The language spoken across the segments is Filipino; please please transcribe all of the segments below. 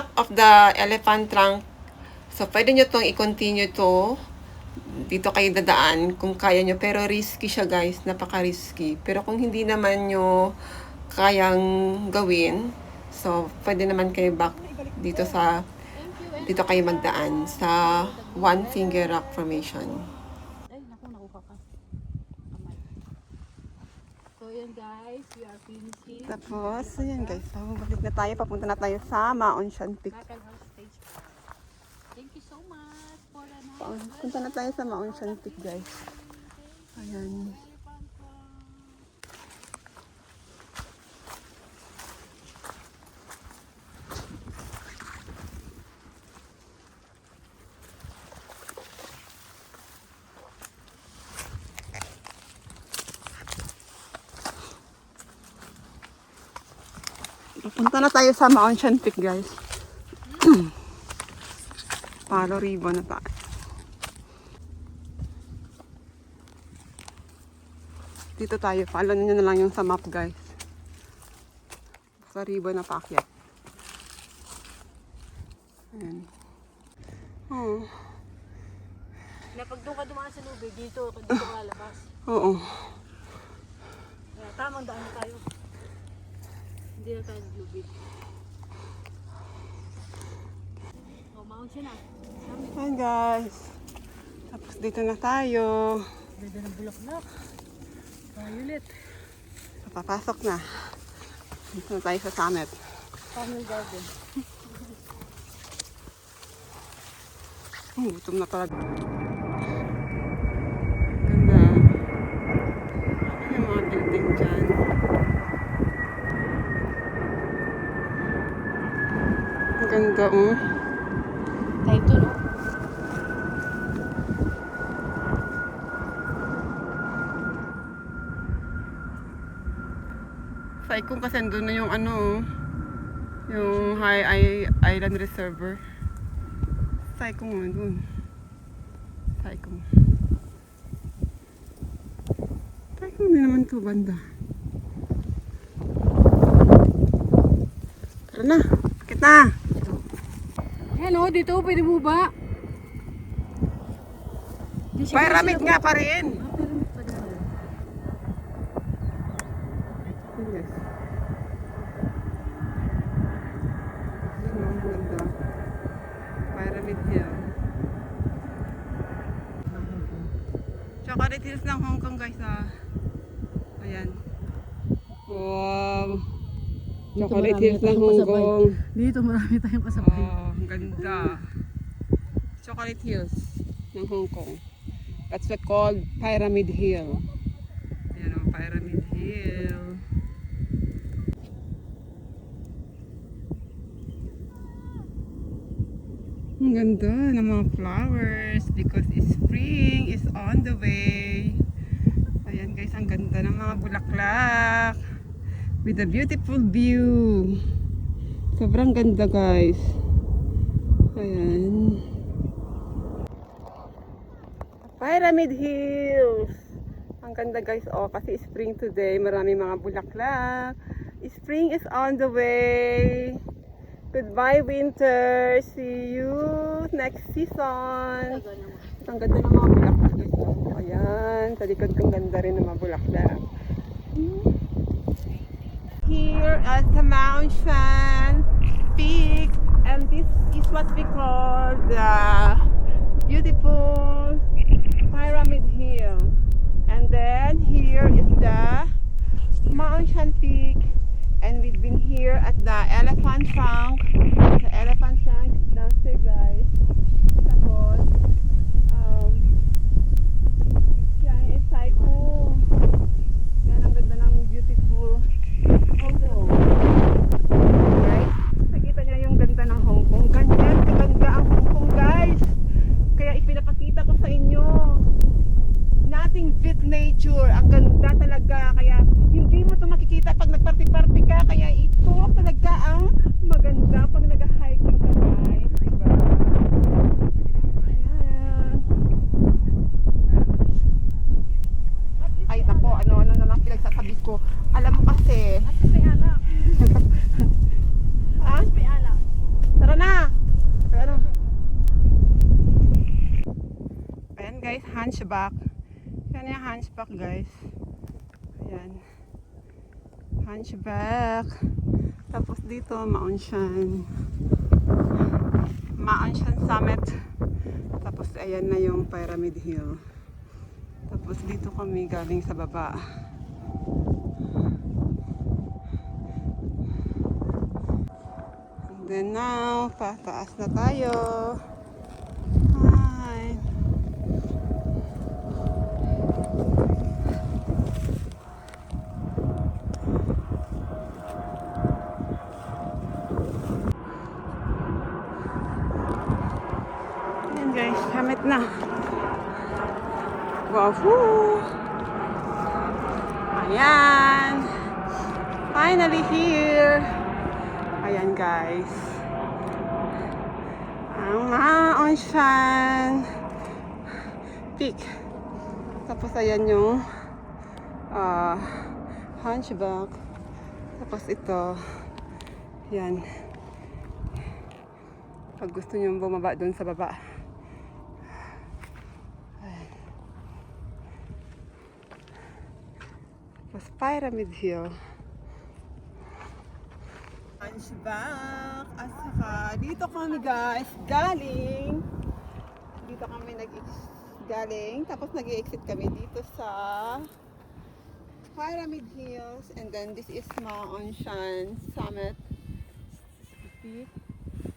top of the elephant trunk. So, pwede nyo itong i-continue to. Dito kayo dadaan kung kaya nyo. Pero risky siya guys. Napaka-risky. Pero kung hindi naman nyo kayang gawin, so, pwede naman kayo back dito kayo magdaan sa One Finger Rock Formation. Ay, nakuha ka. Kamay. So, yan guys, we are finishing. Tapos, ayan guys. So, balik na tayo. Papunta na tayo sa Mount Shantik. Bacal House Stage. Thank you so much for the night. Punta na tayo sa Mount Shantik guys. Ayan. Punta na tayo sa Mount Shantik guys. Palo ribbon na tayo. Dito tayo. Follow nyo na lang yung sa map guys. Sa ribbon na paakyat. Ayan. Oh. Na pag doon ka dumaan sa lubid, dito ka lalabas. Oo. Kaya tamang daan na tayo. Hindi na tayo naglubid. O, mount siya na. Ayan guys. Tapos dito na tayo. Ganda ng bulaklak. Violet. Papasok na. Dito na tayo sa summit. Family garden. Gutom na talaga. Ganda. Yung mga building dyan. Ang ganda oh. Tayo ito, no? Saikong kasi doon na yung ano oh. Yung Island Reservoir. Saikong mo doon. Saikong. Saikong din naman to banda. Tara na. Bakit na? Hello, dito pwede mo ba? Pyramid nga pa rin. Yes. Ang ganda. Pyramid Hill. Chocolate Hills ng Hong Kong guys ah. Ayan. Wow. Chocolate Hills ng Hong Kong. Dito marami tayong kasabay. Oh, ang ganda. Chocolate Hills ng Hong Kong. That's what called Pyramid Hill. Ayan o, Pyramid Hill. Ang ganda ng mga flowers because spring is on the way. Ayan guys, ang ganda ng mga bulaklak with a beautiful view. Sobrang ganda guys. Ayan. Pyramid Hills. Ang ganda guys. Oh, kasi spring today. Marami mga bulaklak. Spring is on the way. Goodbye winter. See you next season. Ang ganda ng mga bulaklak guys. Oh, ayan. Sa likod kong ganda rin ng mga bulaklak. Here at the Mount Shantik, and this is what we call the beautiful Pyramid Hill. And then here is the Mount Shantik, and we've been here at the Elephant Trunk. The Elephant Trunk is downstairs guys. Tapos yan is Saikong. Yan ang ganda ng beautiful Hong Kong. Guys, nakita niya yung ganda ng Hong Kong. Ganyan, kaganda ang Hong Kong guys. Kaya ipinapakita ko sa inyo. Nothing beat nature. Ang ganda talaga. Kaya hindi mo ito makikita pag nagparty-party ka. Kaya ito talaga ang maganda pag Hunchback. Yan yung Hunchback, guys. Ayan. Hunchback. Tapos dito, Maonshan. Maonshan Summit. Tapos ayan na yung Pyramid Hill. Tapos dito kami galing sa baba. And then now, pataas na tayo. Hi. Ayan guys, summit na. Wow! Ayan! Finally here! Ayan guys. Ang Maonshan Peak. Tapos ayan yung Hunchback. Tapos ito. Yan. Pag gusto nyo bumaba dun sa baba. Ayan. Tapos Pyramid Hill. Hunchback. At saka dito kami guys galing. Dito kami galing. Tapos nag-exit kami dito sa Pyramid Hills. And then this is Maonshan Summit Peak.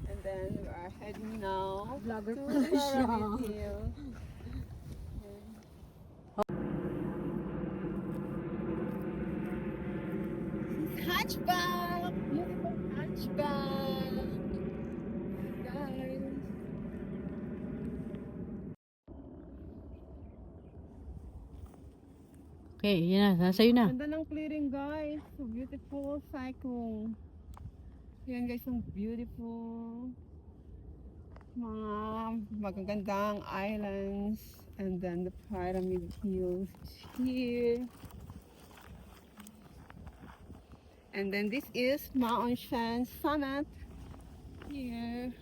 And then we are heading now Vlogger to pala siya. Pyramid Hill. Hunchback! Beautiful Hunchback! Guys! Okay, yan na. Nasa'yo na. Ganda ng clearing guys. So beautiful cyclone. Yan guys, ang beautiful. Mga magagandang islands. And then the Pyramid Hills here. And then this is Maonshan Summit here.